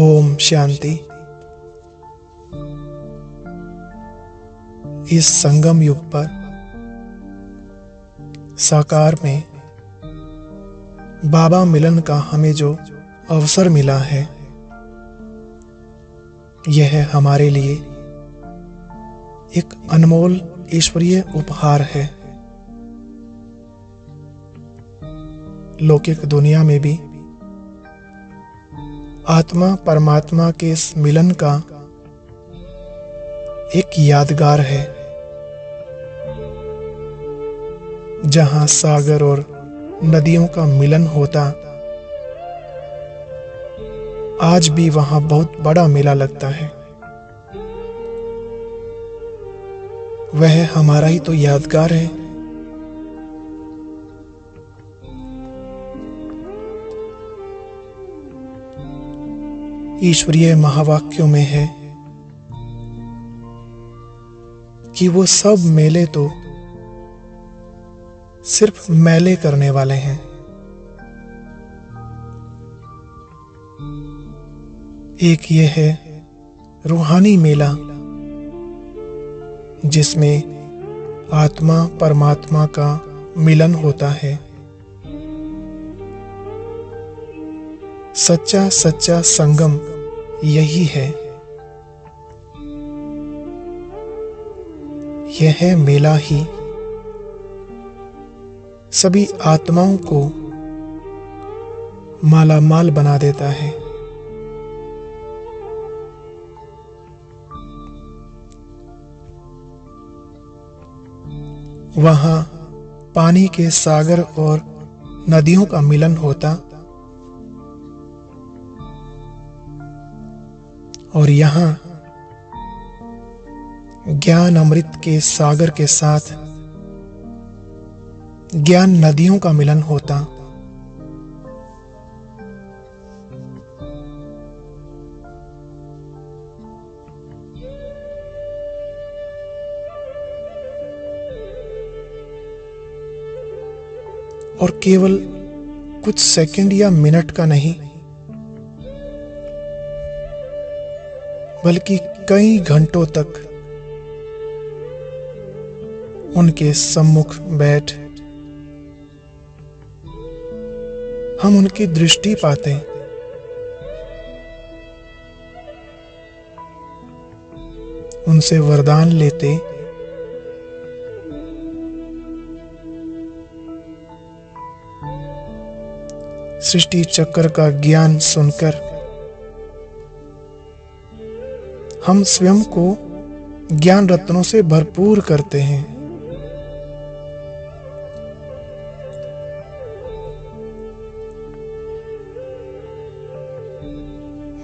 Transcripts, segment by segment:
ओम शांति। इस संगम युग पर साकार में बाबा मिलन का हमें जो अवसर मिला है, यह हमारे लिए एक अनमोल ईश्वरीय उपहार है। लौकिक दुनिया में भी आत्मा परमात्मा के इस मिलन का एक यादगार है, जहां सागर और नदियों का मिलन होता। आज भी वहां बहुत बड़ा मेला लगता है। वह हमारा ही तो यादगार है। ईश्वरीय महावाक्यों में है कि वो सब मेले तो सिर्फ मेले करने वाले हैं। एक ये है रूहानी मेला, जिसमें आत्मा परमात्मा का मिलन होता है। सच्चा सच्चा संगम यही है। यह मेला ही सभी आत्माओं को मालामाल बना देता है। वहां पानी के सागर और नदियों का मिलन होता, और यहाँ ज्ञान अमृत के सागर के साथ ज्ञान नदियों का मिलन होता। और केवल कुछ सेकंड या मिनट का नहीं, बल्कि कई घंटों तक उनके सम्मुख बैठ हम उनकी दृष्टि पाते, उनसे वरदान लेते, सृष्टि चक्र का ज्ञान सुनकर हम स्वयं को ज्ञान रत्नों से भरपूर करते हैं।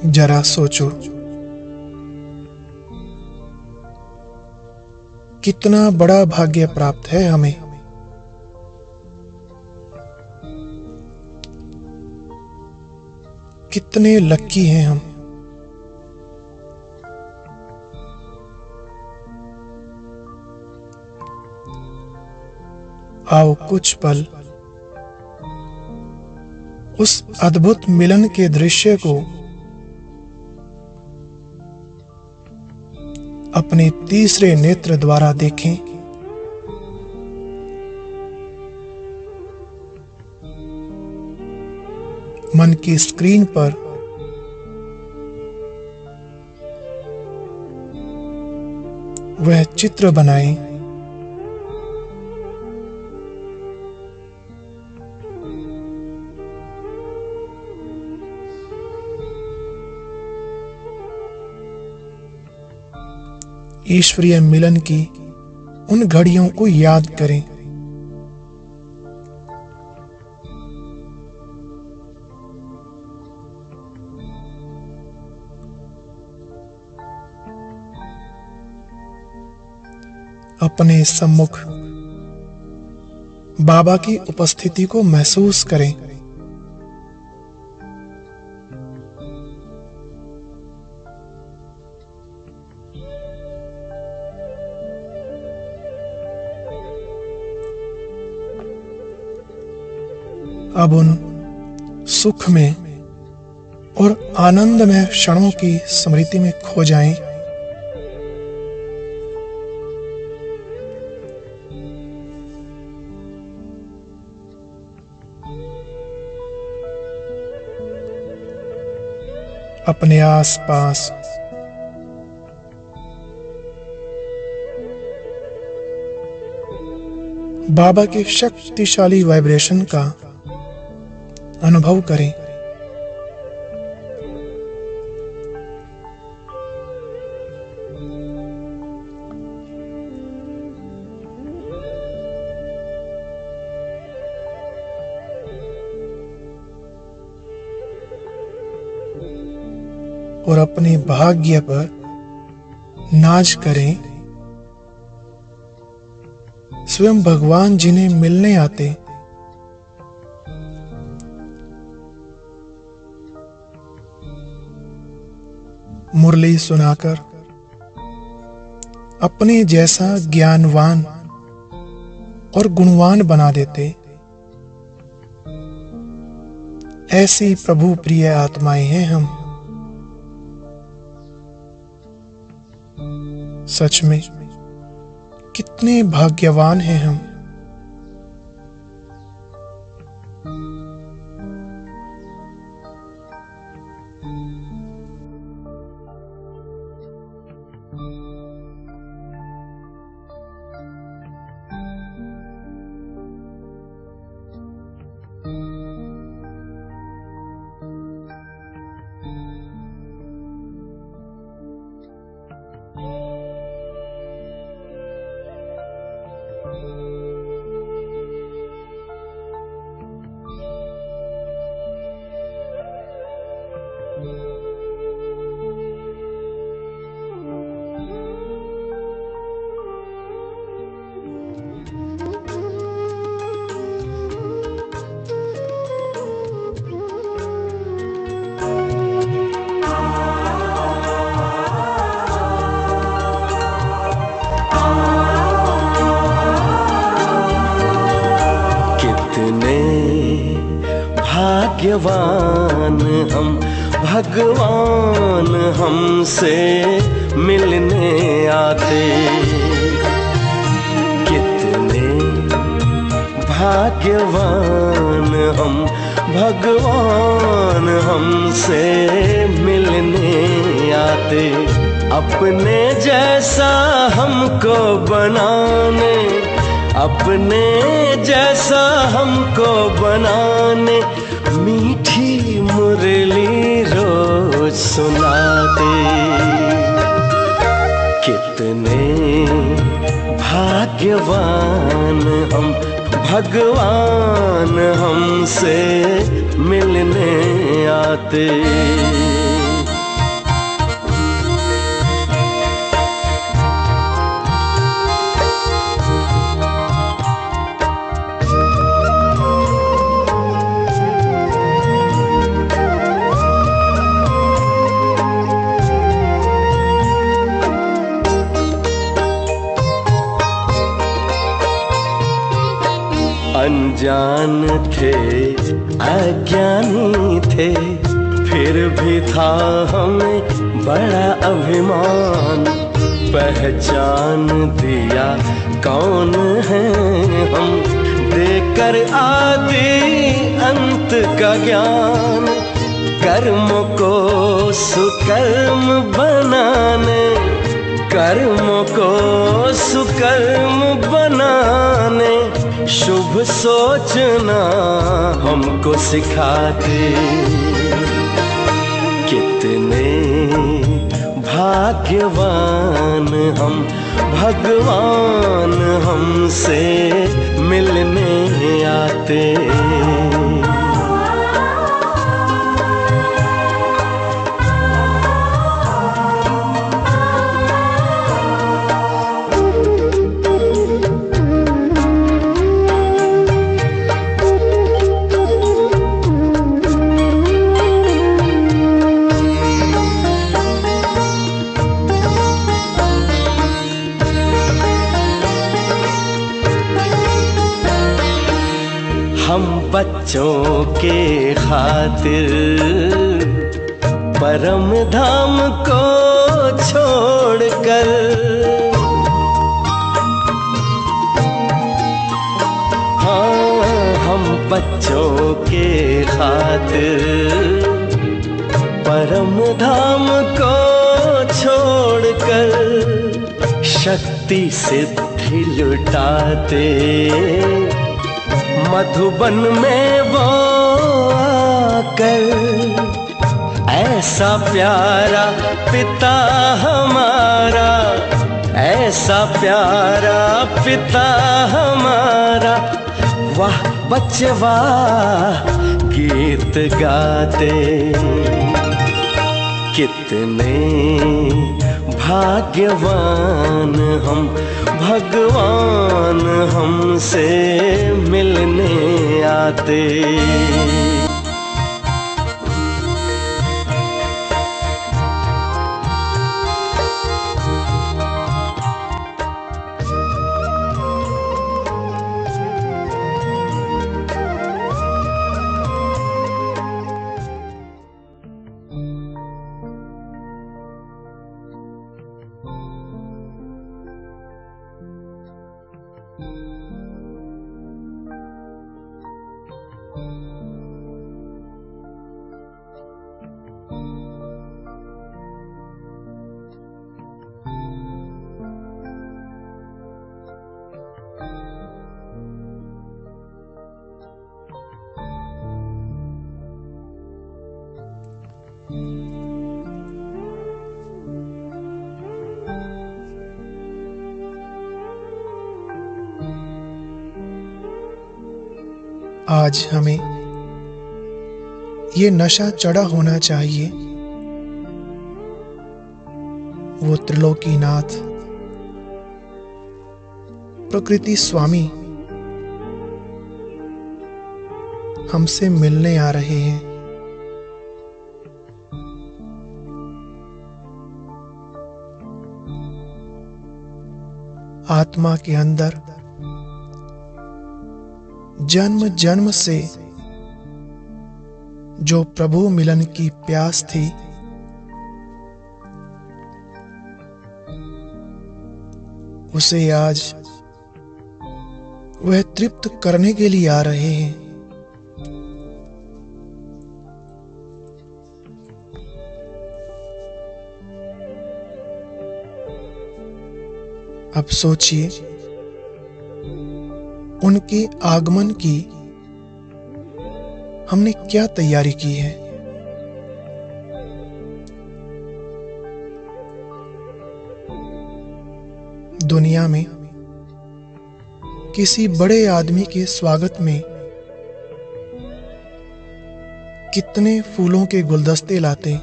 जरा सोचो, कितना बड़ा भाग्य प्राप्त है हमें। कितने लक्की हैं हम। आओ कुछ पल उस अद्भुत मिलन के दृश्य को अपने तीसरे नेत्र द्वारा देखें। मन की स्क्रीन पर वह चित्र बनाएं। ईश्वरीय मिलन की उन घड़ियों को याद करें। अपने सम्मुख बाबा की उपस्थिति को महसूस करें। अब उन सुख में और आनंदमय क्षणों की स्मृति में खो जाएं। अपने आसपास बाबा के शक्तिशाली वाइब्रेशन का अनुभव करें। और अपने भाग्य पर नाज करें। स्वयं भगवान जिन्हें मिलने आते, मुरली सुनाकर अपने जैसा ज्ञानवान और गुणवान बना देते, ऐसी प्रभु प्रिय आत्माएं हैं हम। सच में कितने भाग्यवान हैं हम। भाग्यवान हम, भगवान हमसे मिलने आते। कितने भाग्यवान हम, भगवान हमसे मिलने आते। अपने जैसा हमको बनाने, अपने जैसा हमको बनाने मीठी मुरली रोज सुनाते। कितने भाग्यवान हम, भगवान हमसे मिलने आते। अनजान थे, अज्ञानी थे, फिर भी था हमें बड़ा अभिमान। पहचान दिया कौन है हम, देकर आदि अंत का ज्ञान। कर्म को सुकर्म बनाने, कर्म को सुकर्म बनाने शुभ सोचना हमको सिखाते। कितने भाग्यवान हम, भगवान हमसे मिलने आते। हम बच्चों के खातिर परम धाम को छोड़कर। हाँ, हम बच्चों के खातिर परम धाम को छोड़कर शक्ति सिद्धि लुटाते मधुबन में वो आकर। ऐसा प्यारा पिता हमारा, ऐसा प्यारा पिता हमारा, वाह बच्चवा गीत गाते। कितने भाग्यवान हम, भगवान हमसे मिलने आते। आज हमें ये नशा चढ़ा होना चाहिए, वो त्रिलोकीनाथ प्रकृति स्वामी हमसे मिलने आ रहे हैं। आत्मा के अंदर जन्म जन्म से जो प्रभु मिलन की प्यास थी, उसे आज वह तृप्त करने के लिए आ रहे हैं। अब सोचिए, उनके आगमन की हमने क्या तैयारी की है। दुनिया में किसी बड़े आदमी के स्वागत में कितने फूलों के गुलदस्ते लाते,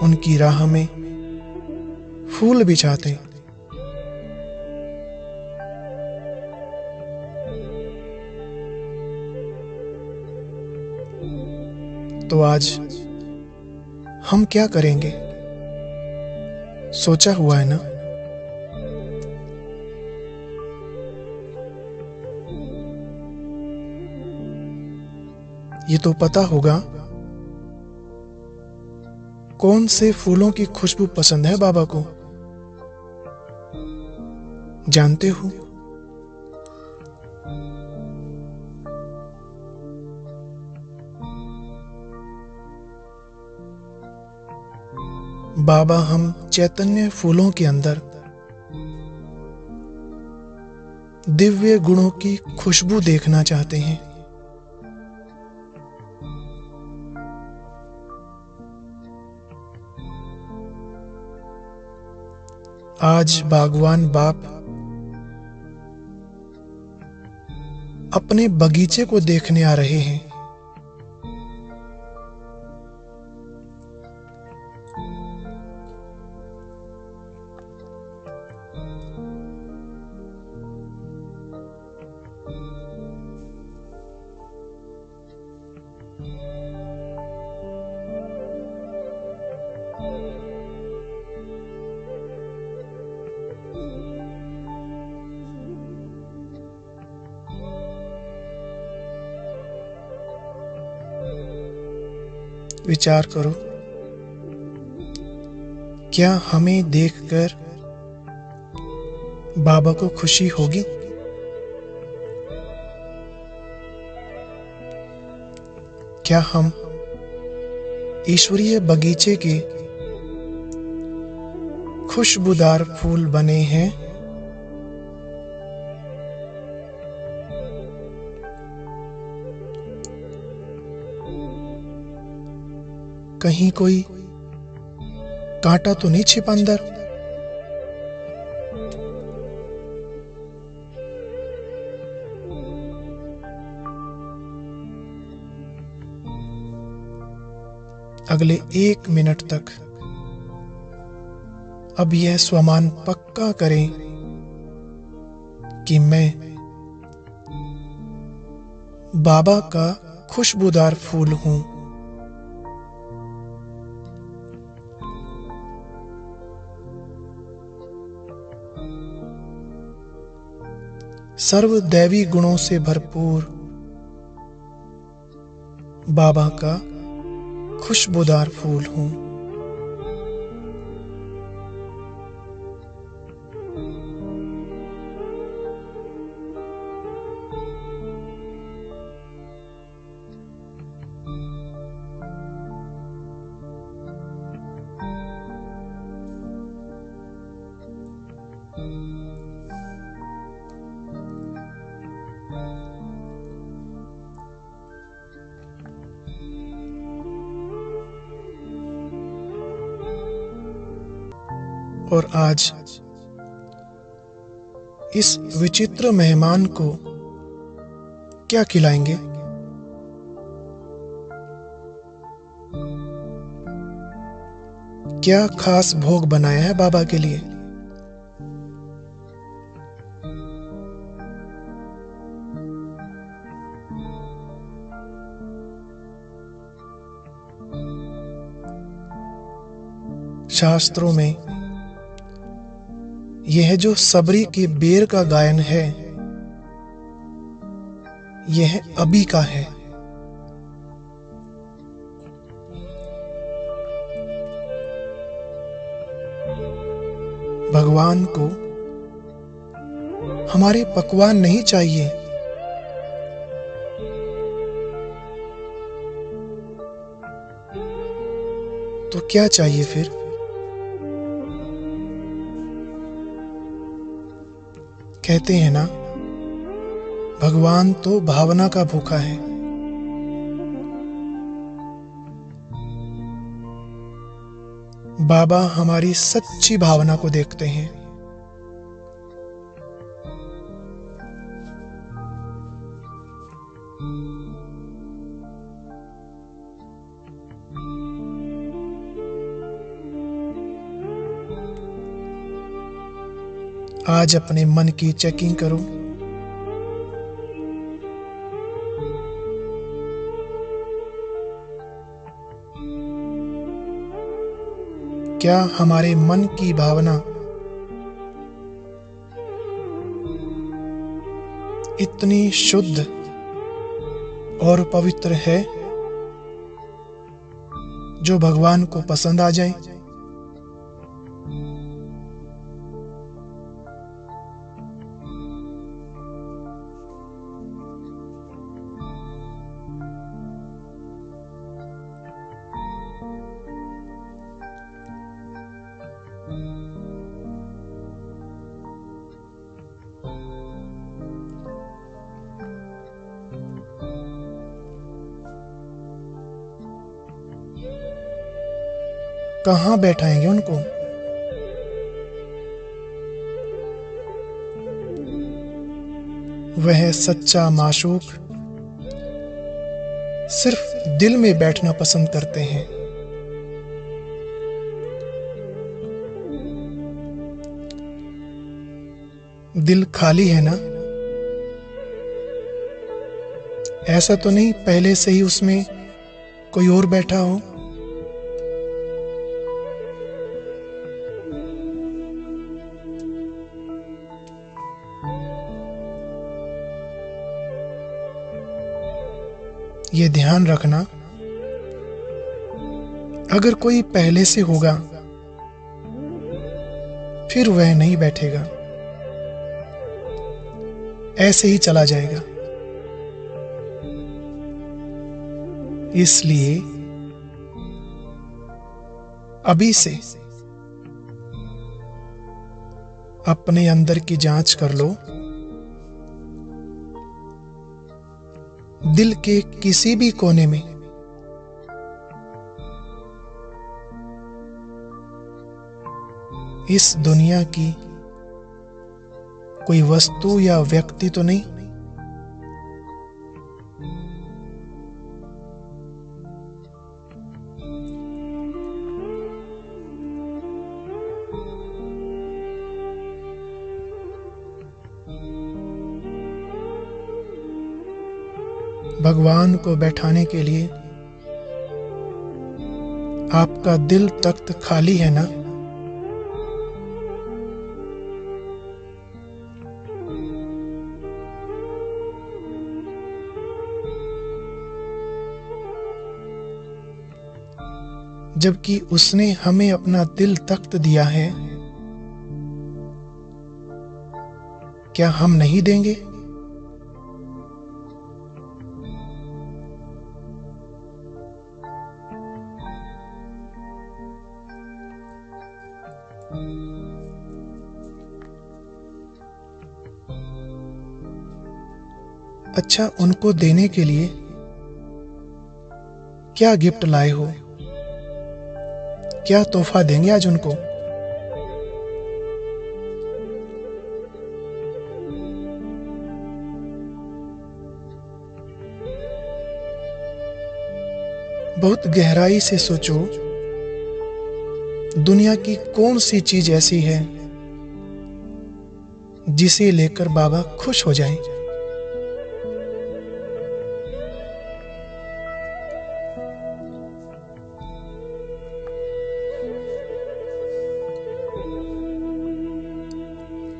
उनकी राह में फूल बिछाते। तो आज हम क्या करेंगे, सोचा हुआ है ना? ये तो पता होगा कौन से फूलों की खुशबू पसंद है बाबा को, जानते हो? बाबा हम चैतन्य फूलों के अंदर दिव्य गुणों की खुशबू देखना चाहते हैं। आज बागवान बाप अपने बगीचे को देखने आ रहे हैं। विचार करो, क्या हमें देखकर बाबा को खुशी होगी? क्या हम ईश्वरीय बगीचे के खुशबूदार फूल बने हैं? कहीं कोई कांटा तो नहीं छिपा अंदर? अगले 1 मिनट तक अब यह स्वमान पक्का करें कि मैं बाबा का खुशबूदार फूल हूं। सर्व दैवी गुणों से भरपूर बाबा का खुशबूदार फूल हूं। और आज इस विचित्र मेहमान को क्या खिलाएंगे? क्या खास भोग बनाया है बाबा के लिए? शास्त्रों में यह जो सबरी के बेर का गायन है, यह अभी का है। भगवान को हमारे पकवान नहीं चाहिए, तो क्या चाहिए फिर? कहते हैं ना, भगवान तो भावना का भूखा है। बाबा हमारी सच्ची भावना को देखते हैं। आज अपने मन की चेकिंग करो। क्या हमारे मन की भावना इतनी शुद्ध और पवित्र है जो भगवान को पसंद आ जाए? कहाँ बैठाएंगे उनको? वह सच्चा माशूक सिर्फ दिल में बैठना पसंद करते हैं। दिल खाली है ना? ऐसा तो नहीं पहले से ही उसमें कोई और बैठा हो? ये ध्यान रखना अगर कोई पहले से होगा फिर वह नहीं बैठेगा, ऐसे ही चला जाएगा। इसलिए अभी से अपने अंदर की जांच कर लो। दिल के किसी भी कोने में इस दुनिया की कोई वस्तु या व्यक्ति तो नहीं? भगवान को बैठाने के लिए आपका दिल तख्त खाली है ना? जबकि उसने हमें अपना दिल तख्त दिया है, क्या हम नहीं देंगे? अच्छा, उनको देने के लिए क्या गिफ्ट लाए हो? क्या तोहफा देंगे आज उनको? बहुत गहराई से सोचो, दुनिया की कौन सी चीज ऐसी है जिसे लेकर बाबा खुश हो जाएं?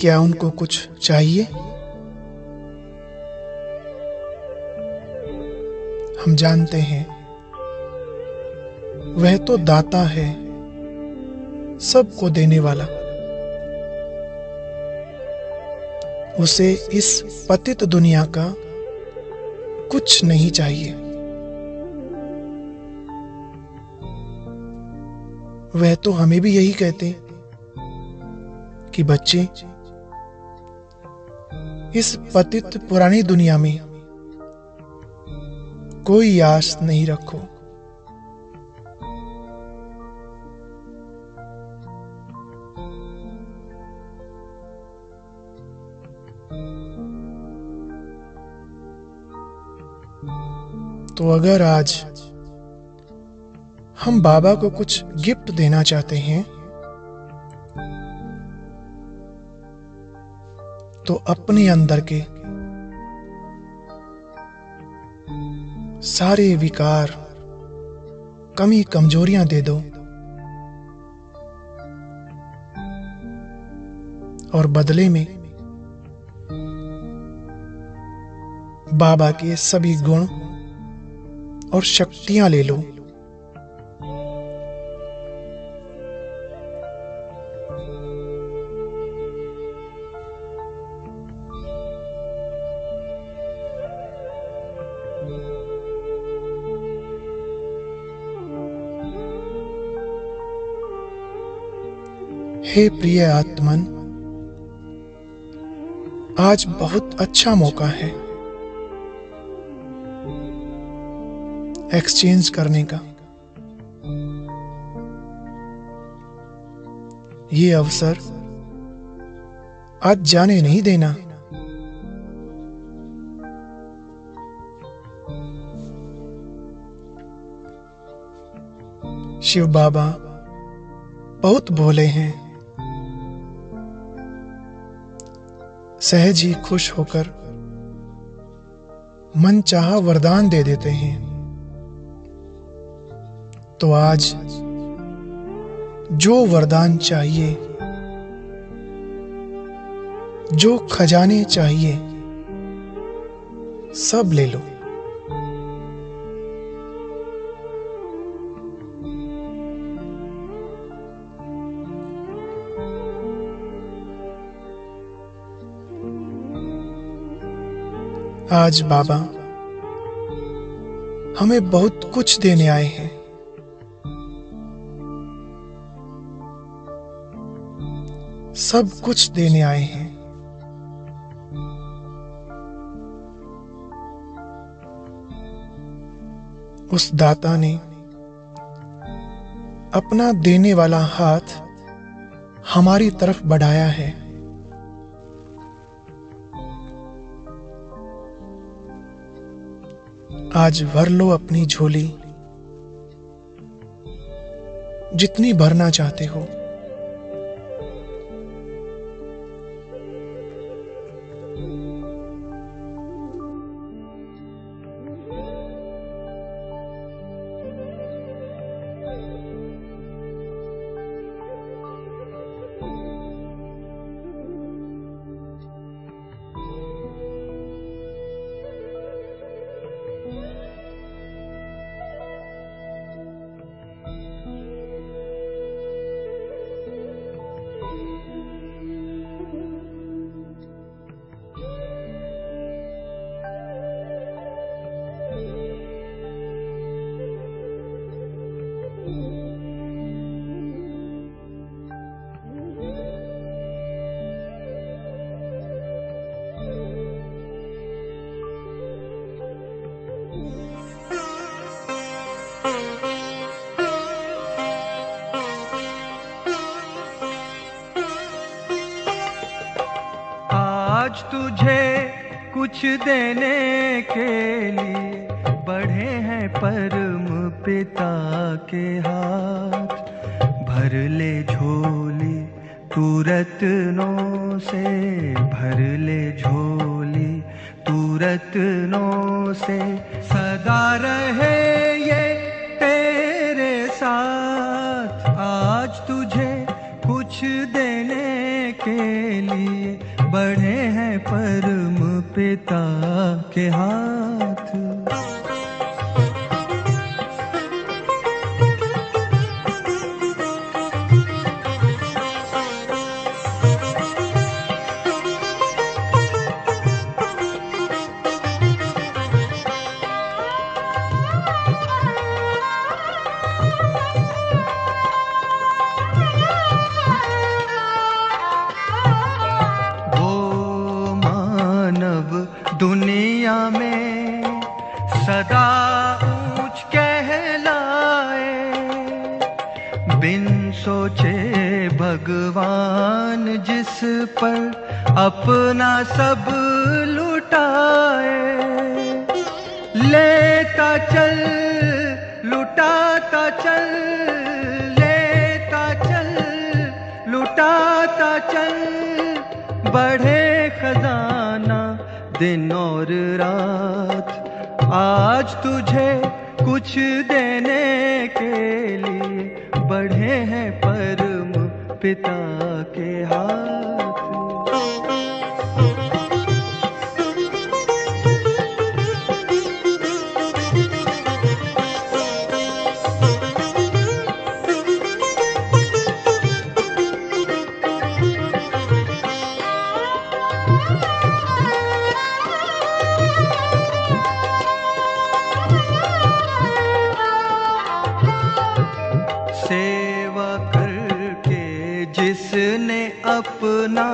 क्या उनको कुछ चाहिए? हम जानते हैं वह तो दाता है, सबको देने वाला। उसे इस पतित दुनिया का कुछ नहीं चाहिए। वह तो हमें भी यही कहते कि बच्चे, इस पतित पुरानी दुनिया में कोई आस नहीं रखो। तो अगर आज हम बाबा को कुछ गिफ्ट देना चाहते हैं, तो अपने अंदर के सारे विकार, कमी, कमजोरियां दे दो और बदले में बाबा के सभी गुण और शक्तियां ले लो। हे प्रिय आत्मन, आज बहुत अच्छा मौका है एक्सचेंज करने का। ये अवसर आज जाने नहीं देना। शिव बाबा बहुत भोले हैं, सहज ही खुश होकर मनचाहा वरदान दे देते हैं। तो आज जो वरदान चाहिए, जो खजाने चाहिए, सब ले लो। आज बाबा हमें बहुत कुछ देने आए हैं। सब कुछ देने आए हैं। उस दाता ने अपना देने वाला हाथ हमारी तरफ बढ़ाया है। आज भर लो अपनी झोली, जितनी भरना चाहते हो। आज तुझे कुछ देने के लिए बढ़े हैं परम पिता के हाथ। भर ले झोली तू रत्नों से, भर ले झोली तू रत्नों से। सदा रहे ये तेरे साथ। आज तुझे कुछ देने के लिए बढ़े हैं परम पिता के हाथ। दुनिया में सदा ऊंच कहलाए, बिन सोचे भगवान जिस पर अपना सब लुटाए। लेता चल लुटाता चल, लेता चल लुटाता चल। बढ़े खजाना दिन और रात। आज तुझे कुछ देने के लिए बढ़े हैं परम पिता के हाथ। सेवा करके जिसने अपना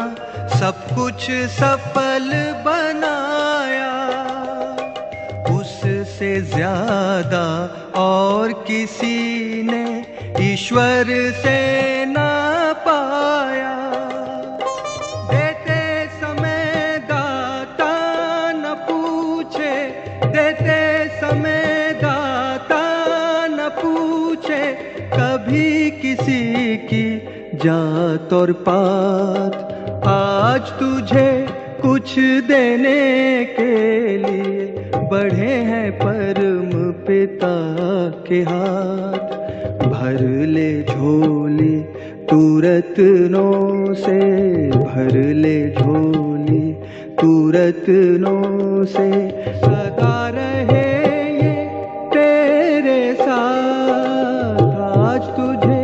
सब कुछ सफल बनाया, उससे ज्यादा और किसी ने ईश्वर से ना पाया। देते समय दाता न पूछे, देते समय दाता न पूछे कभी किसी की जात और पात। आज तुझे कुछ देने के लिए बढ़े हैं परम पिता के हाथ। भर ले झोली तू रत्नों से, भर ले झोली तू रत्नों से। सदा रहे ये तेरे साथ। आज तुझे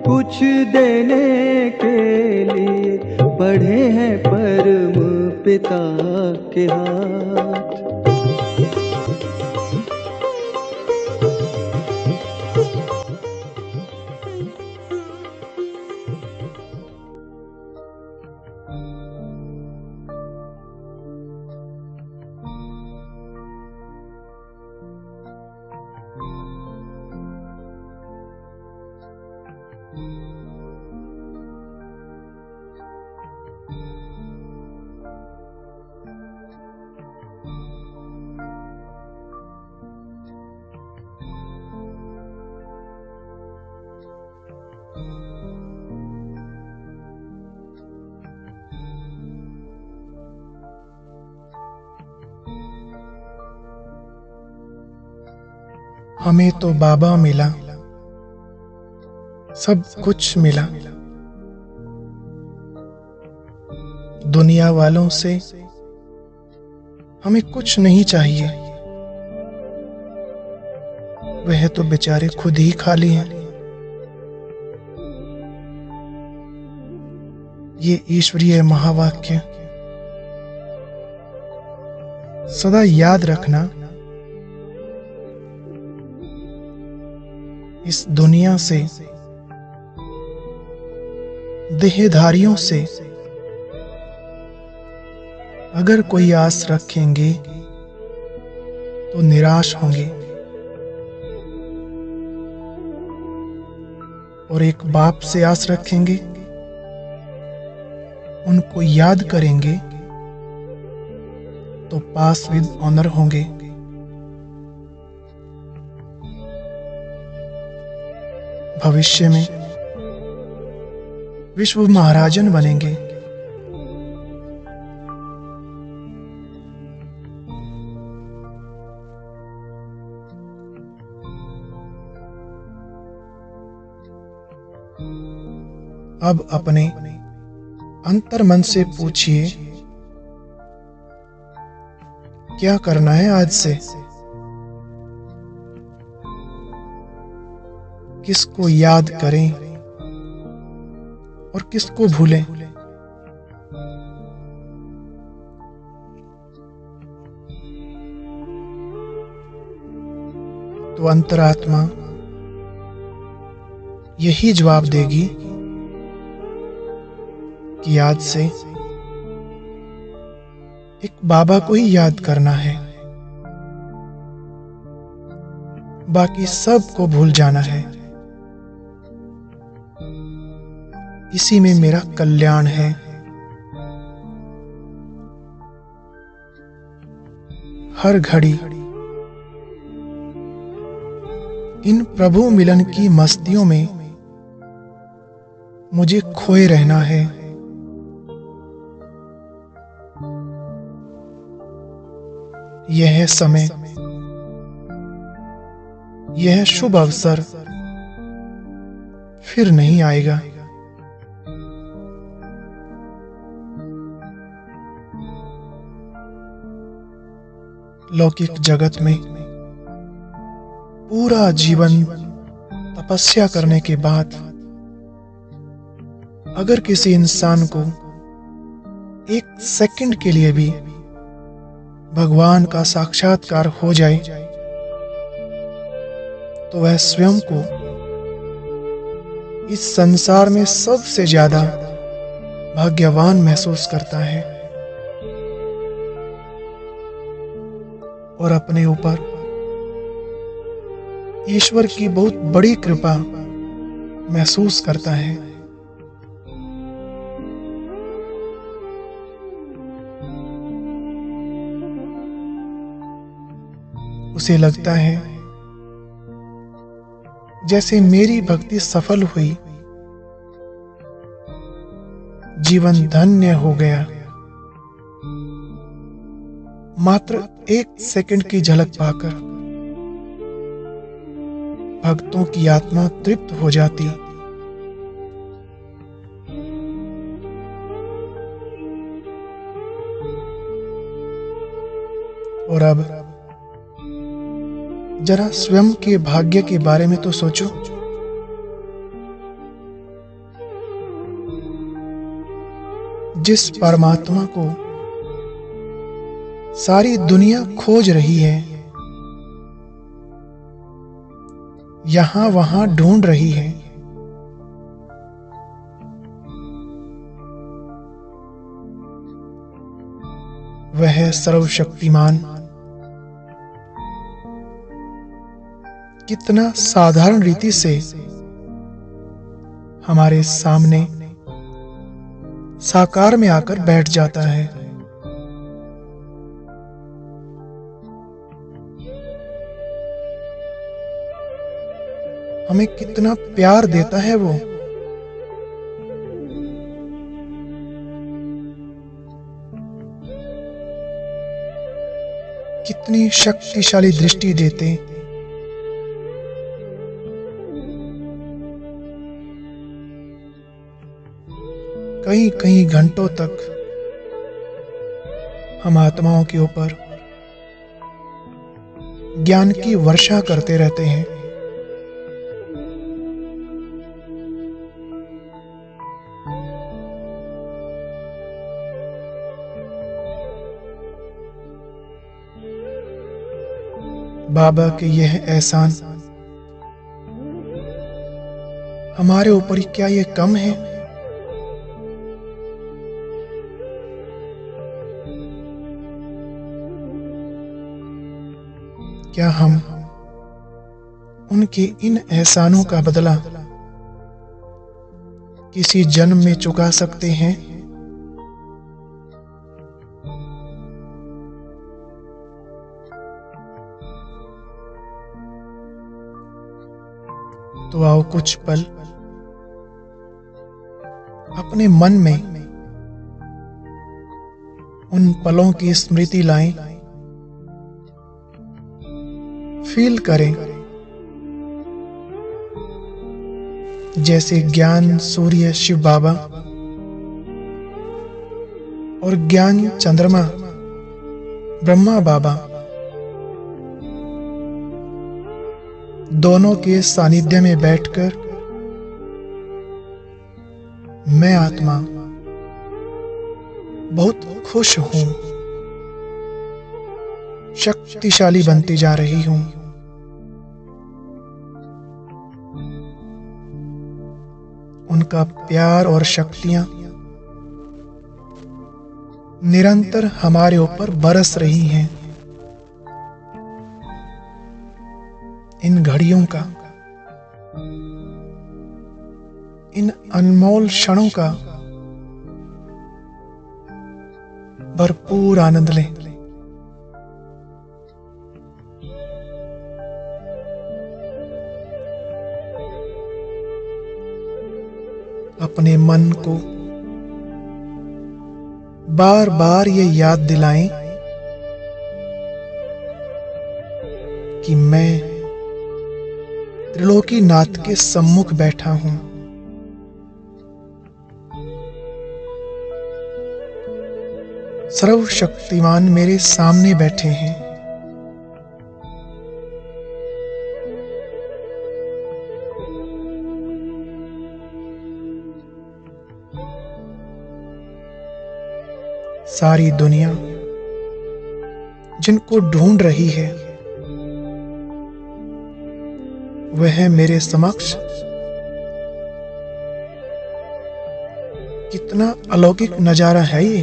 कुछ देने के लिए बढ़े हैं परम पिता के हाथ। हमें तो बाबा मिला, सब कुछ मिला। दुनिया वालों से हमें कुछ नहीं चाहिए, वह तो बेचारे खुद ही खाली हैं। ये ईश्वरीय महावाक्य सदा याद रखना। इस दुनिया से, देहधारियों से अगर कोई आस रखेंगे तो निराश होंगे, और एक बाप से आस रखेंगे, उनको याद करेंगे तो पास विद ऑनर होंगे। भविष्य में विश्व महाराजन बनेंगे। अब अपने अंतर्मन से पूछिए, क्या करना है आज से? किसको याद करें और किसको भूलें? तो अंतरात्मा यही जवाब देगी कि आज से एक बाबा को ही याद करना है, बाकी सबको भूल जाना है। इसी में मेरा कल्याण है। हर घड़ी इन प्रभु मिलन की मस्तियों में मुझे खोए रहना है। यह समय, यह शुभ अवसर फिर नहीं आएगा। लौकिक जगत में पूरा जीवन तपस्या करने के बाद अगर किसी इंसान को एक सेकंड के लिए भी भगवान का साक्षात्कार हो जाए तो वह स्वयं को इस संसार में सबसे ज्यादा भाग्यवान महसूस करता है और अपने ऊपर ईश्वर की बहुत बड़ी कृपा महसूस करता है। उसे लगता है जैसे मेरी भक्ति सफल हुई, जीवन धन्य हो गया। मात्र एक सेकंड की झलक पाकर भक्तों की आत्मा तृप्त हो जाती। और अब जरा स्वयं के भाग्य के बारे में तो सोचो। जिस परमात्मा को सारी दुनिया खोज रही है, यहां वहां ढूंढ रही है। वह सर्वशक्तिमान कितना साधारण रीति से हमारे सामने साकार में आकर बैठ जाता है। हमें कितना प्यार देता है वो। कितनी शक्तिशाली दृष्टि देते, कई कई घंटों तक हम आत्माओं के ऊपर ज्ञान की वर्षा करते रहते हैं। बाबा के यह एहसान हमारे ऊपर क्या ये कम है? क्या हम उनके इन एहसानों का बदला किसी जन्म में चुका सकते हैं? तो आओ कुछ पल अपने मन में उन पलों की स्मृति लाएं, फील करें जैसे ज्ञान सूर्य शिव बाबा और ज्ञान चंद्रमा ब्रह्मा बाबा दोनों के सानिध्य में बैठकर मैं आत्मा बहुत खुश हूं, शक्तिशाली बनती जा रही हूं। उनका प्यार और शक्तियां निरंतर हमारे ऊपर बरस रही हैं। इन घड़ियों का, इन अनमोल क्षणों का भरपूर आनंद लें। अपने मन को बार बार ये याद दिलाएं कि मैं त्रिलोकीनाथ के सम्मुख बैठा हूं। सर्वशक्तिमान मेरे सामने बैठे हैं। सारी दुनिया जिनको ढूंढ रही है वह मेरे समक्ष कितना अलौकिक नजारा है ये।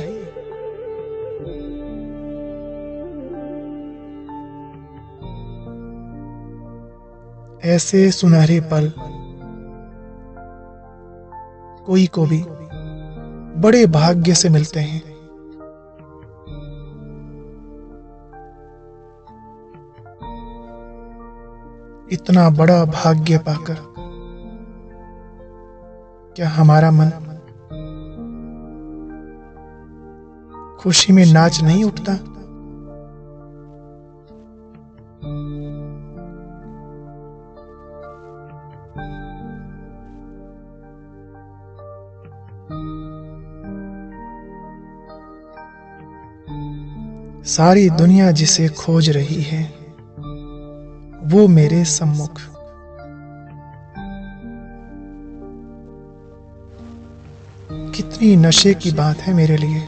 ऐसे सुनहरे पल कोई को भी बड़े भाग्य से मिलते हैं। इतना बड़ा भाग्य पाकर क्या हमारा मन खुशी में नाच नहीं उठता? सारी दुनिया जिसे खोज रही है वो मेरे सम्मुख। कितनी नशे की बात है मेरे लिए।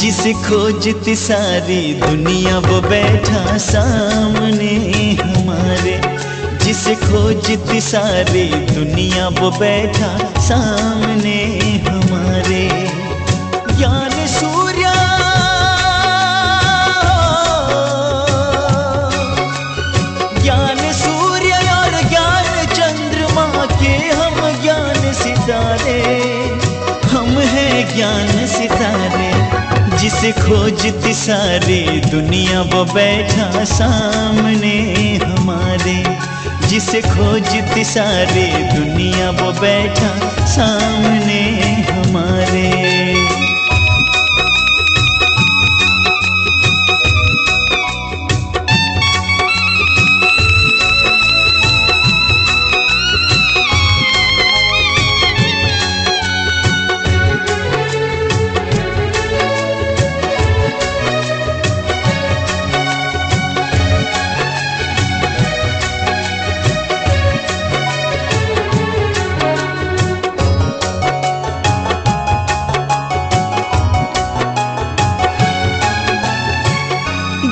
जिसे खोजती सारी दुनिया वो बैठा सामने हमारे, जिसे खोजती सारी दुनिया वो बैठा सामने हमारे। ज्ञान सूर्य और ज्ञान चंद्रमा के हम ज्ञान सितारे, हम हैं ज्ञान सितारे। जिसे खोजती सारी दुनिया वो बैठा सामने हमारे, जिसे खोजती सारी दुनिया वो बैठा सामने हमारे।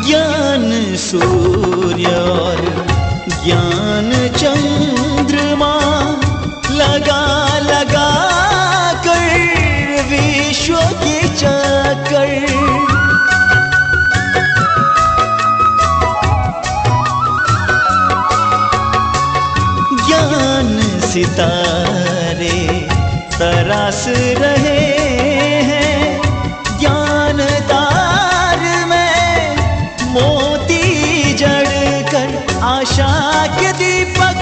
ज्ञान सूर्य और ज्ञान चंद्रमा लगा लगा कर विश्व के चक्कर, ज्ञान सितारे तरास रहे हैं, ज्ञान तार में मोती जड़ कर आशा के दीपक,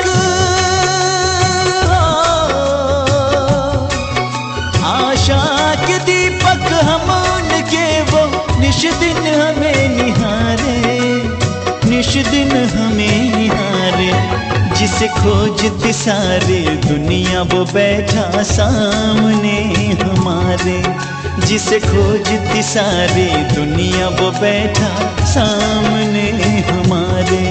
आशा के दीपक हम उनके वो निश दिन हमें निहारे, निश दिन हमें निहारे। जिसे खोजती सारी दुनिया वो बैठा सामने हमारे, जिसे खोजती सारी दुनिया वो बैठा सामने हमारे।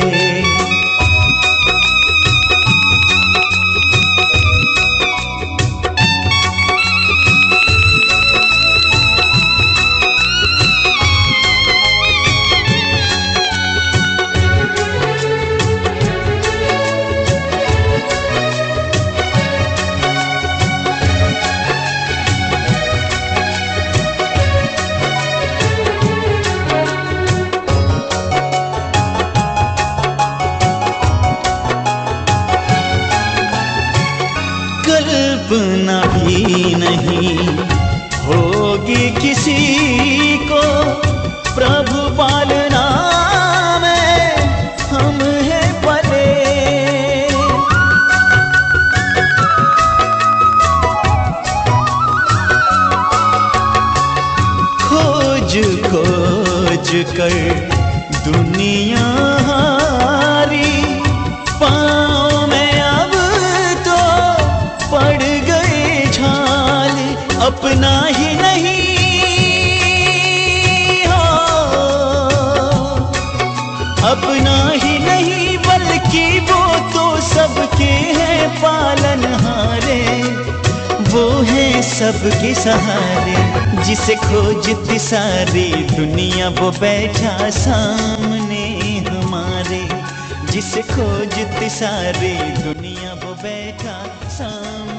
कल्पना भी नहीं होगी किसी को प्रभु पालना में हम हैं पले। खोज खोज कर दुनिया हारी, पाँव में अब तो पड़ गए झाल, अपना ही नहीं हो, अपना ही नहीं बल्कि वो तो सबके हैं पालनहारे, वो है सबके सहारे। जिसे खोजती सारी दुनिया वो बैठा सामने हमारे, जिसे खोजती सारी दुनिया वो बैठा सामने।